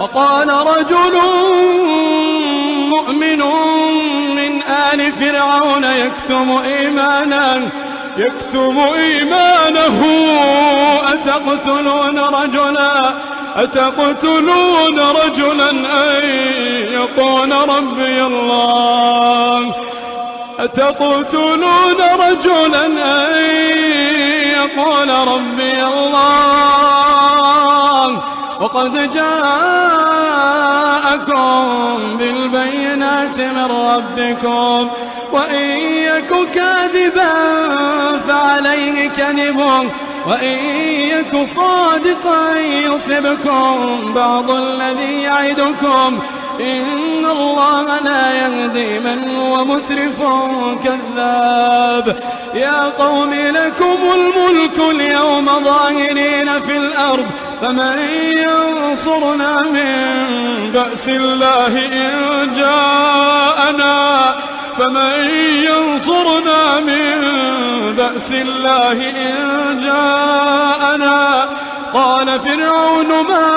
وقال رجل مؤمن من آل فرعون يكتم إيمانه أتقتلون رجلا أن يقول ربي الله وقد جاءكم بالبينات من ربكم وإن يك كاذبا فعليه كذبه وإن يك صادقا يصبكم بعض الذي يعدكم إن الله لا يهدي من هو مسرف كذاب. يا قوم لكم الملك اليوم ظاهرين في الأرض فمن ينصرنا من بأس الله إن جاءنا قال فرعون ما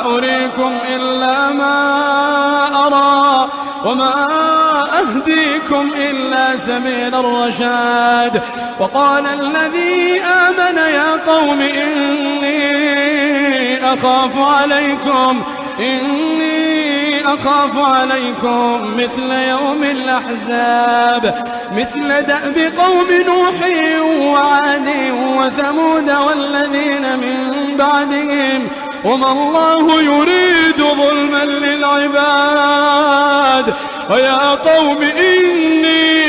أريكم إلا ما أرى وما أهديكم إلا سبيل الرشاد. وقال الذي آمن يا قوم إني أخاف عليكم مثل يوم الأحزاب مثل دأب قوم نوح وعاد وثمود والذين من بعدهم وما الله يريد ظلما للعباد. ويا قوم إني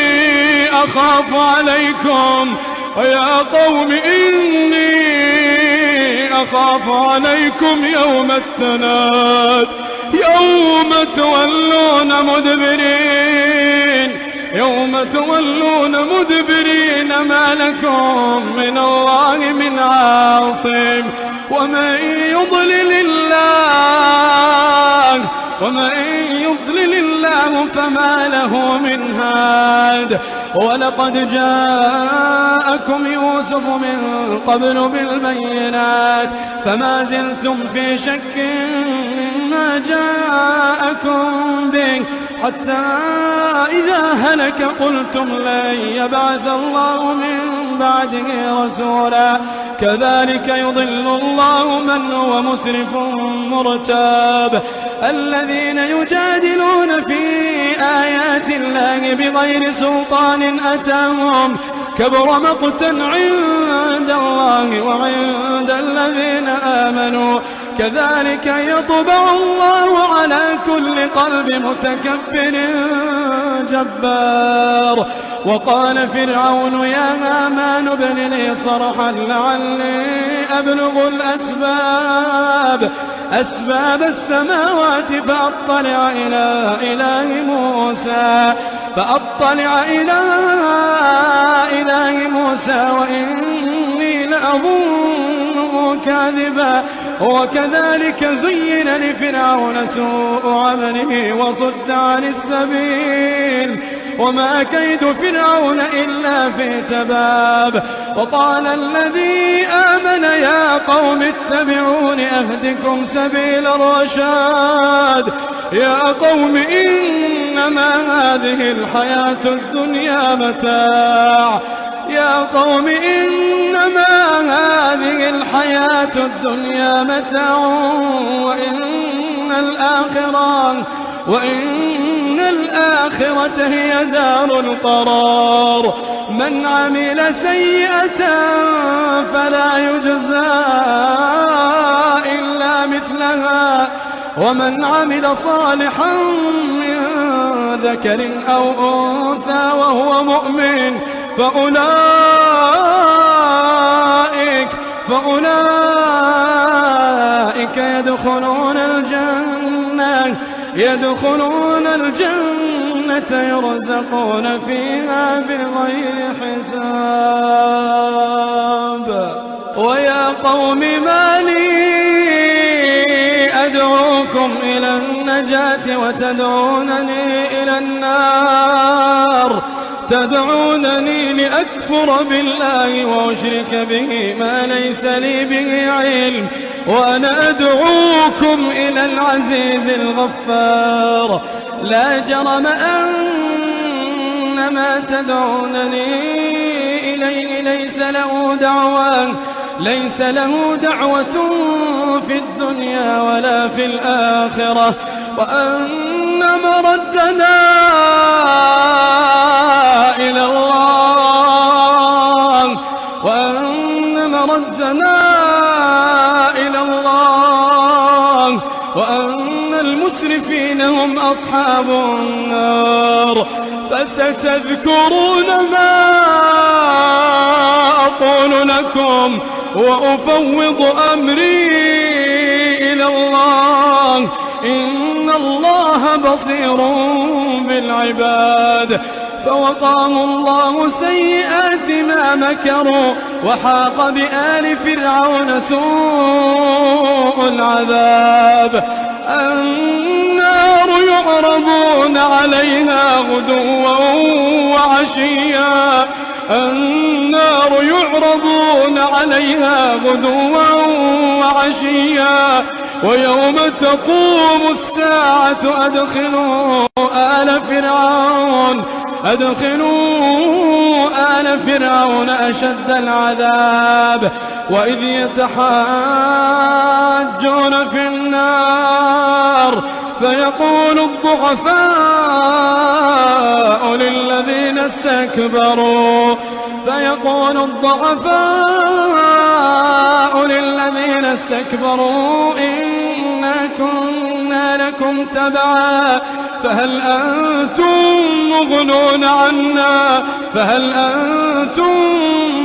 أخاف عليكم يوم التناد يوم تولون مدبرين ما لكم من الله من عاصم ومن يضلل الله فما له من هاد. ولقد جاءكم يوسف من قبل بالبينات فما زلتم في شك مما جاءكم به حتى إذا هلك قلتم لن يبعث الله من بعده رسولا كذلك يضل الله من هو مسرف مرتاب. الذين يجادلون في آيات الله بغير سلطان أتاهم كبر مقتا عند الله وعند الذين آمنوا كذلك يطبع الله على كل قلب متكبر جبار. وقال فرعون يا هامان ابن لي صرحا لعلي أبلغ أسباب السماوات فأطلع إلى إله موسى وإني لأظنه كاذبا. وكذلك زين لفرعون سوء عمله وصد عن السبيل وما كيد فرعون إلا في تباب. وقال الذي آمن يا قوم اتبعون أهدكم سبيل الرشاد. يا قوم إنما هذه الحياة الدنيا متاع وإن الآخرة هي دار القرار. من عمل سيئة فلا يجزى إلا مثلها ومن عمل صالحا من ذكر أو أنثى وهو مؤمن فأولئك يدخلون الجنة يرزقون فيها بغير حساب. ويا قوم ما لي أدعوكم إلى النجاة وتدعونني إلى النار تدعونني لأكفر بالله وأشرك به ما ليس لي به علم وأنا أدعوكم إلى العزيز الغفار. لا جرم أن ما تدعونني إليه ليس له دعوة في الدنيا ولا في الآخرة، وأن مردنا إلى الله، وأن المسرفين هم أصحاب النار. فستذكرون ما أقول لكم وأفوض أمري إلى الله، إن الله بصير بالعباد. فوقاه الله سيئات ما مكروا، وحاق بآل فرعون سوء العذاب. النار يعرضون عليها غدوا وعشيا، النار يعرضون عليها غدوا وعشيا، ويوم تقوم الساعة أدخلوا آل فرعون أشد العذاب. وإذ يتحاجون في النار فيقول الضعفاء للذين استكبروا إنا كنا لكم تبعا فهل أنتم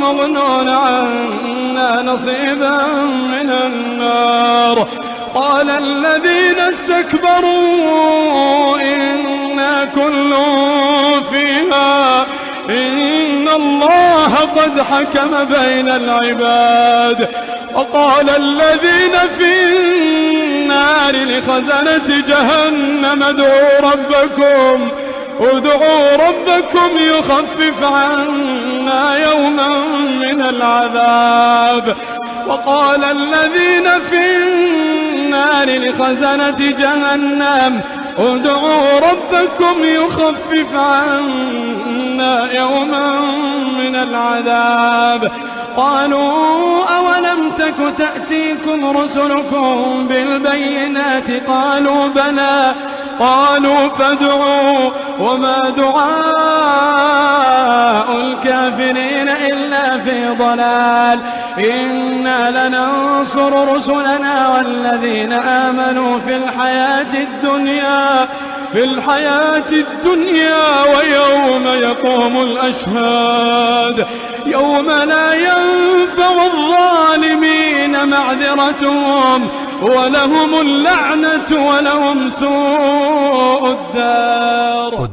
مغنون عنا نصيبا من النار. قال الذين استكبروا إنا كل فيها إن الله قد حكم بين العباد. وقال الذين في النار لخزنة جهنم ادعوا ربكم يخفف عنا يوما من العذاب. وقال الذين في النار لخزنة جهنم ادعوا ربكم يخفف عنا يوما من العذاب. قالوا أولم تك تأتيكم رسلكم بالبينات قالوا بلى قالوا فادعوا وما دعاء الكافرين إلا في ضلال. إنا لننصر رسلنا والذين آمنوا في الحياة الدنيا ويوم يقوم الأشهاد، يوم لا ينفع الظالمين معذرتهم ولهم اللعنة ولهم سوء الدار.